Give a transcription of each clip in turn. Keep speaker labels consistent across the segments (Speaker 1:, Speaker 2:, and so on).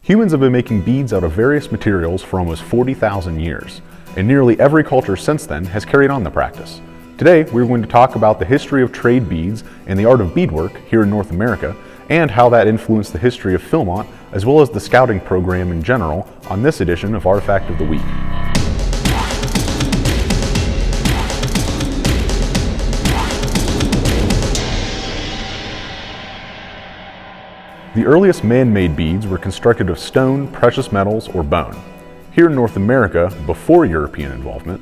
Speaker 1: Humans have been making beads out of various materials for almost 40,000 years, and nearly every culture since then has carried on the practice. Today, we're going to talk about the history of trade beads and the art of beadwork here in North America, and how that influenced the history of Philmont, as well as the scouting program in general, on this edition of Artifact of the Week. The earliest man-made beads were constructed of stone, precious metals, or bone. Here in North America, before European involvement,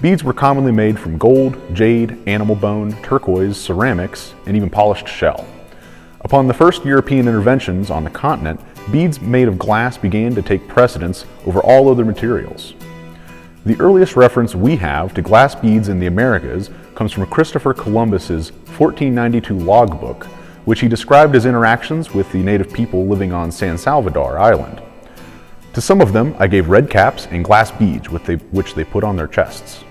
Speaker 1: beads were commonly made from gold, jade, animal bone, turquoise, ceramics, and even polished shell. Upon the first European interventions on the continent, beads made of glass began to take precedence over all other materials. The earliest reference we have to glass beads in the Americas comes from Christopher Columbus's 1492 logbook, which he described his interactions with the native people living on San Salvador Island. To some of them, I gave red caps and glass beads which they put on their chests.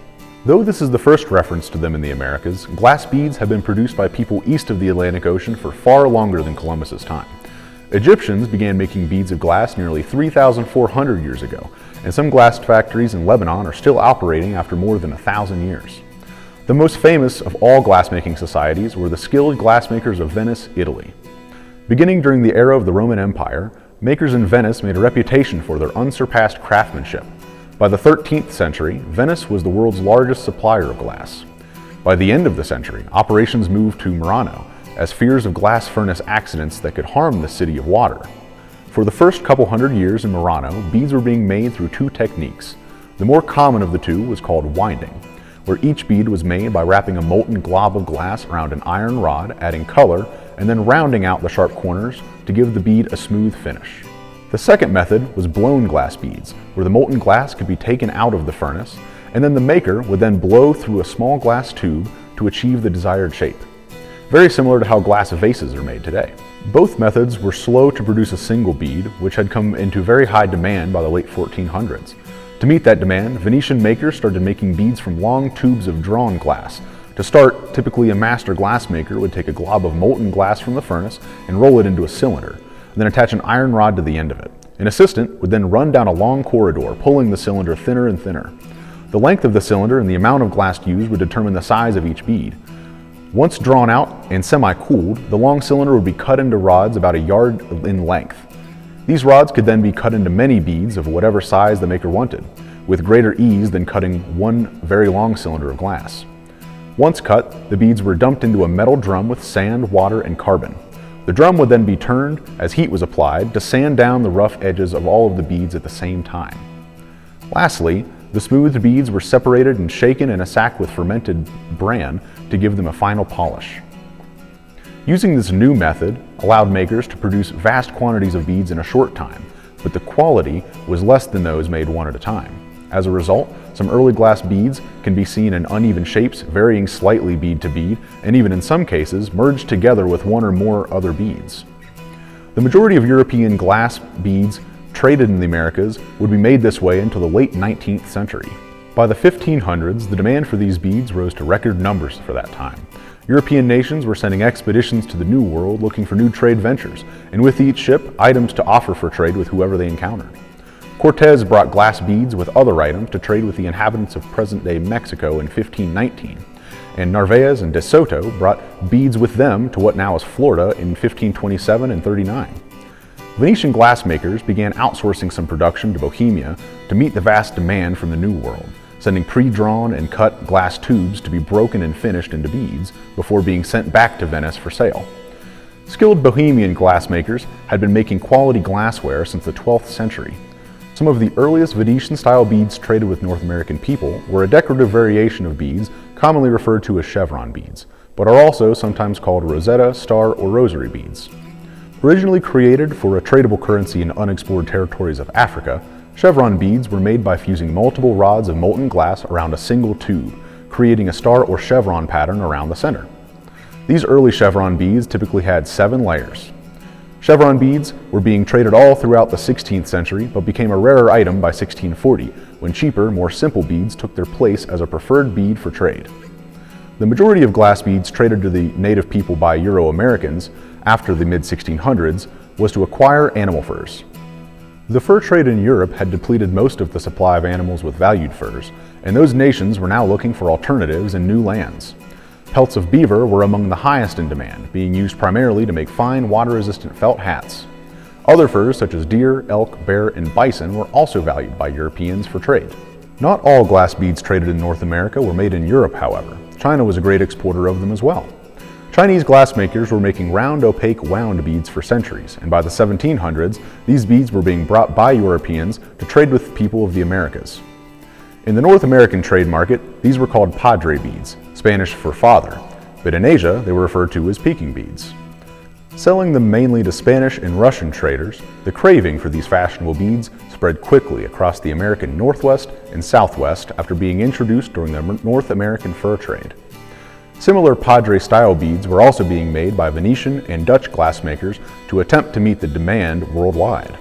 Speaker 1: Though this is the first reference to them in the Americas, glass beads have been produced by people east of the Atlantic Ocean for far longer than Columbus's time. Egyptians began making beads of glass nearly 3,400 years ago, and some glass factories in Lebanon are still operating after more than 1,000 years. The most famous of all glassmaking societies were the skilled glassmakers of Venice, Italy. Beginning during the era of the Roman Empire, makers in Venice made a reputation for their unsurpassed craftsmanship. By the 13th century, Venice was the world's largest supplier of glass. By the end of the century, operations moved to Murano, as fears of glass furnace accidents that could harm the city of water. For the first couple hundred years in Murano, beads were being made through two techniques. The more common of the two was called winding, where each bead was made by wrapping a molten glob of glass around an iron rod, adding color, and then rounding out the sharp corners to give the bead a smooth finish. The second method was blown glass beads, where the molten glass could be taken out of the furnace, and then the maker would then blow through a small glass tube to achieve the desired shape. Very similar to how glass vases are made today. Both methods were slow to produce a single bead, which had come into very high demand by the late 1400s. To meet that demand, Venetian makers started making beads from long tubes of drawn glass. To start, typically a master glassmaker would take a glob of molten glass from the furnace and roll it into a cylinder, and then attach an iron rod to the end of it. An assistant would then run down a long corridor, pulling the cylinder thinner and thinner. The length of the cylinder and the amount of glass used would determine the size of each bead. Once drawn out and semi-cooled, the long cylinder would be cut into rods about a yard in length. These rods could then be cut into many beads of whatever size the maker wanted, with greater ease than cutting one very long cylinder of glass. Once cut, the beads were dumped into a metal drum with sand, water, and carbon. The drum would then be turned as heat was applied to sand down the rough edges of all of the beads at the same time. Lastly, the smoothed beads were separated and shaken in a sack with fermented bran to give them a final polish. Using this new method allowed makers to produce vast quantities of beads in a short time, but the quality was less than those made one at a time. As a result, some early glass beads can be seen in uneven shapes, varying slightly bead to bead, and even in some cases merged together with one or more other beads. The majority of European glass beads traded in the Americas would be made this way until the late 19th century. By the 1500s, the demand for these beads rose to record numbers for that time. European nations were sending expeditions to the New World looking for new trade ventures, and with each ship, items to offer for trade with whoever they encountered. Cortez brought glass beads with other items to trade with the inhabitants of present-day Mexico in 1519, and Narvaez and De Soto brought beads with them to what now is Florida in 1527 and 39. Venetian glassmakers began outsourcing some production to Bohemia to meet the vast demand from the New World, sending pre-drawn and cut glass tubes to be broken and finished into beads before being sent back to Venice for sale. Skilled Bohemian glassmakers had been making quality glassware since the 12th century. Some of the earliest Venetian-style beads traded with North American people were a decorative variation of beads commonly referred to as chevron beads, but are also sometimes called rosetta, star, or rosary beads. Originally created for a tradable currency in unexplored territories of Africa, chevron beads were made by fusing multiple rods of molten glass around a single tube, creating a star or chevron pattern around the center. These early chevron beads typically had 7 layers. Chevron beads were being traded all throughout the 16th century, but became a rarer item by 1640, when cheaper, more simple beads took their place as a preferred bead for trade. The majority of glass beads traded to the native people by Euro-Americans after the mid-1600s was to acquire animal furs. The fur trade in Europe had depleted most of the supply of animals with valued furs, and those nations were now looking for alternatives in new lands. Pelts of beaver were among the highest in demand, being used primarily to make fine, water-resistant felt hats. Other furs such as deer, elk, bear, and bison were also valued by Europeans for trade. Not all glass beads traded in North America were made in Europe, however. China was a great exporter of them as well. Chinese glassmakers were making round, opaque, wound beads for centuries, and by the 1700s, these beads were being brought by Europeans to trade with people of the Americas. In the North American trade market, these were called Padre beads, Spanish for father, but in Asia, they were referred to as Peking beads. Selling them mainly to Spanish and Russian traders, the craving for these fashionable beads spread quickly across the American Northwest and Southwest after being introduced during the North American fur trade. Similar Padre-style beads were also being made by Venetian and Dutch glassmakers to attempt to meet the demand worldwide.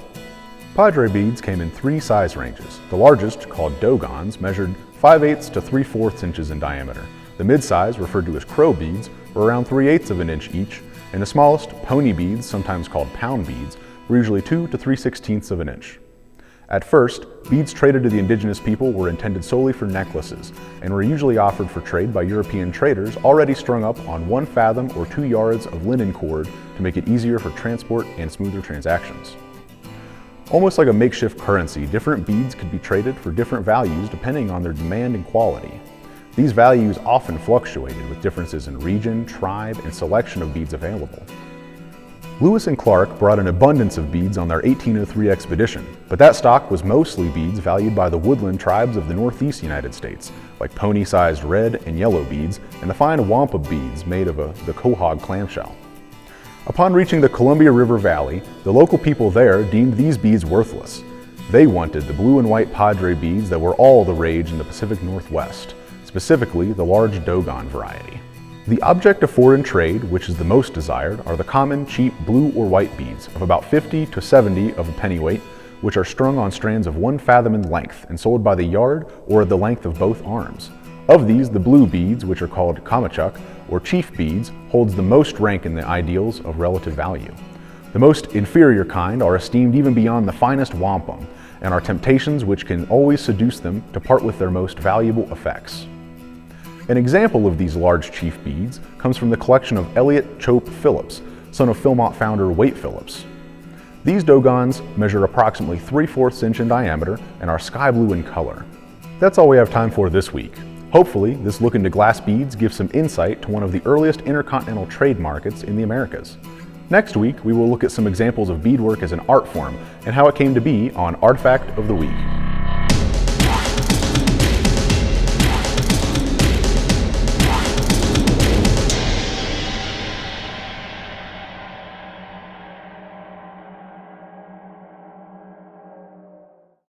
Speaker 1: Padre beads came in three size ranges. The largest, called dogons, measured 5/8 to 3/4 inches in diameter. The mid-size, referred to as crow beads, were around 3/8 of an inch each, and the smallest, pony beads, sometimes called pound beads, were usually 2 to 3/16 of an inch. At first, beads traded to the indigenous people were intended solely for necklaces, and were usually offered for trade by European traders already strung up on 1 fathom or 2 yards of linen cord to make it easier for transport and smoother transactions. Almost like a makeshift currency, different beads could be traded for different values depending on their demand and quality. These values often fluctuated with differences in region, tribe, and selection of beads available. Lewis and Clark brought an abundance of beads on their 1803 expedition, but that stock was mostly beads valued by the woodland tribes of the northeast United States, like pony-sized red and yellow beads and the fine wampa beads made of the quahog clamshell. Upon reaching the Columbia River Valley, the local people there deemed these beads worthless. They wanted the blue and white Padre beads that were all the rage in the Pacific Northwest, specifically the large dogon variety. The object of foreign trade, which is the most desired, are the common, cheap blue or white beads of about 50 to 70 of a pennyweight, which are strung on strands of 1 fathom in length and sold by the yard or at the length of both arms. Of these, the blue beads, which are called kamachuk, or chief beads, holds the most rank in the ideals of relative value. The most inferior kind are esteemed even beyond the finest wampum, and are temptations which can always seduce them to part with their most valuable effects. An example of these large chief beads comes from the collection of Elliott Chope Phillips, son of Philmont founder Wade Phillips. These dogons measure approximately 3/4 inch in diameter and are sky blue in color. That's all we have time for this week. Hopefully, this look into glass beads gives some insight to one of the earliest intercontinental trade markets in the Americas. Next week, we will look at some examples of beadwork as an art form and how it came to be on Artifact of the Week.